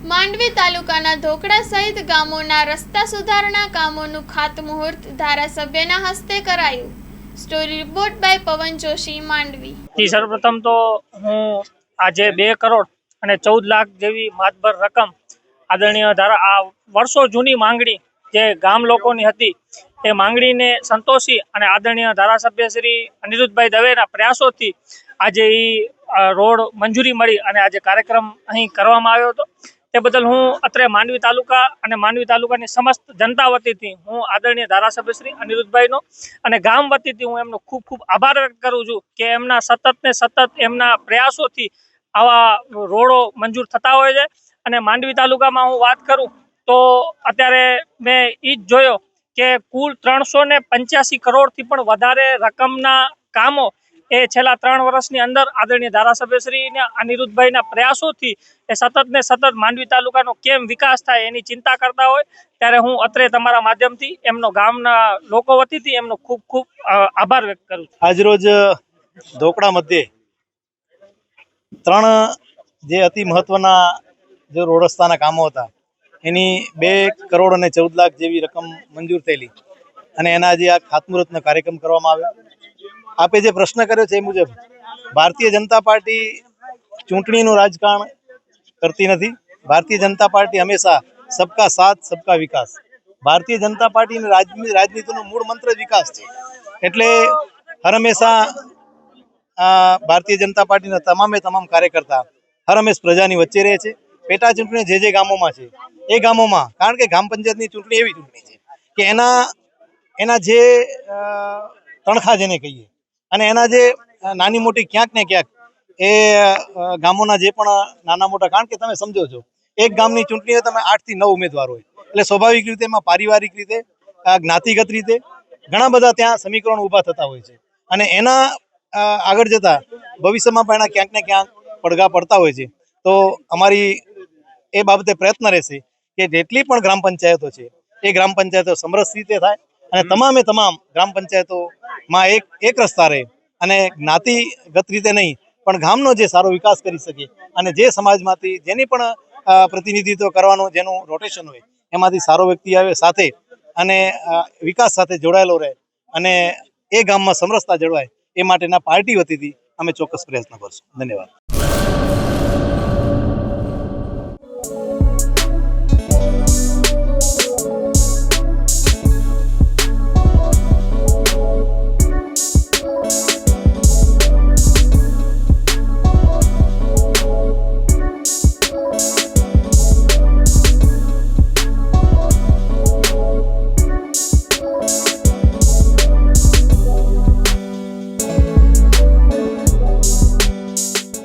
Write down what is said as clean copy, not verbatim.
માંડવી તાલુકાના ધોકડા સહિત ગામોના રસ્તા સુધારણા કામોનું ખાતમુહૂર્ત ધારાસભ્યના હસ્તે કરાયું। સ્ટોરી રિપોર્ટ બાય પવન જોશી, માંડવી। સર્વપ્રથમ તો હું આજે 2 કરોડ અને 14 લાખ જેવી માતબર રકમ આદરણીય આ વર્ષો જૂની માંગણી જે ગામ લોકોની હતી એ માંગણીને સંતોષી અને આદરણીય ધારાસભ્ય શ્રી અનિરુદ્ધભાઈ દવેના પ્રયાસોથી આજે રોડ મંજૂરી મળી અને આજે કાર્યક્રમ અહીં કરવામાં આવ્યો હતો। તે બદલ હું અત્રે માંડવી તાલુકા અને માંડવી તાલુકાની સમસ્ત જનતા વતીથી હું આદરણીય ધારાસભ્ય શ્રી અનિરુદ્ધભાઈનો અને ગામ વતીથી હું એમનો ખૂબ ખૂબ આભાર વ્યક્ત કરું છું કે એમના સતત એમના પ્રયાસોથી આવા રોડો મંજૂર થતા હોય છે। અને માંડવી તાલુકામાં હું વાત કરું તો અત્યારે મેં એ જ જોયો કે કુલ 385 કરોડથી પણ વધારે રકમના કામો એ છેલ્લા 3 વર્ષની અંદર આદરણીય ધારાસભ્યશ્રી અનિરુદ્ધભાઈના પ્રયાસોથી એ સતત માંડવી તાલુકાનો કેમ વિકાસ થાય એની ચિંતા કરતા હોય ત્યારે હું અત્રે તમારા માધ્યમથી એમનો ગામના લોકો વતીથી એમનો ખૂબ ખૂબ આભાર વ્યક્ત કરું છું। આજરોજ ધોકડા મધ્યે 3 જે અતિ મહત્વના જે રોડ રસ્તાના કામો હતા એની 2 કરોડ અને 14 લાખ જેવી રકમ મંજૂર થયેલી અને એના જે આ ખાતમુહૂર્તનો કાર્યક્રમ કરવામાં આવ્યો। આપે જે પ્રશ્ન કર્યો છે એ મુજબ ભારતીય જનતા પાર્ટી ચૂંટણીનું રાજકારણ કરતી નથી। ભારતીય જનતા પાર્ટી હંમેશા સબકા સાથ સબકા વિકાસ, ભારતીય જનતા પાર્ટીની રાજનીતિનો મૂળ મંત્ર જ વિકાસ છે। એટલે હર હંમેશા ભારતીય જનતા પાર્ટીના તમામ કાર્યકર્તા હર હંમેશ પ્રજાની વચ્ચે રહે છે। પેટા ચૂંટણી જે ગામોમાં છે એ ગામોમાં, કારણ કે ગ્રામ પંચાયતની ચૂંટણી એવી ચૂંટણી છે કે એના જે તણખા જેને કહીએ અને એના જે નાની મોટી ક્યાંક ને ક્યાંક એ ગામોના જે પણ નાના મોટા, કારણ કે તમે સમજો છો એક ગામની ચૂંટણીએ તમે 8 થી 9 ઉમેદવાર હોય એટલે સ્વાભાવિક રીતે એમાં પારિવારિક રીતે જ્ઞાતિગત રીતે ઘણા બધા ત્યાં સમીકરણો ઊભા થતા હોય છે અને એના આગળ જતા ભવિષ્યમાં પણ એના ક્યાંક ને ક્યાંક પડઘા પડતા હોય છે। તો અમારી એ બાબતે પ્રયત્ન રહેશે કે જેટલી પણ ગ્રામ પંચાયતો છે એ ગ્રામ પંચાયતો સમરસ રીતે થાય અને તમામ ગ્રામ પંચાયતોમાં એક રસ્તા રહે અને જ્ઞાતિગત રીતે નહીં પણ ગામનો જે સારો વિકાસ કરી શકે અને જે સમાજમાંથી જેની પણ પ્રતિનિધિત્વ કરવાનું જેનું રોટેશન હોય એમાંથી સારો વ્યક્તિ આવે સાથે અને વિકાસ સાથે જોડાયેલો રહે અને એ ગામમાં સમરસતા જળવાય એ માટેના પાર્ટી વતીથી અમે ચોક્કસ પ્રયત્ન કરશું। ધન્યવાદ।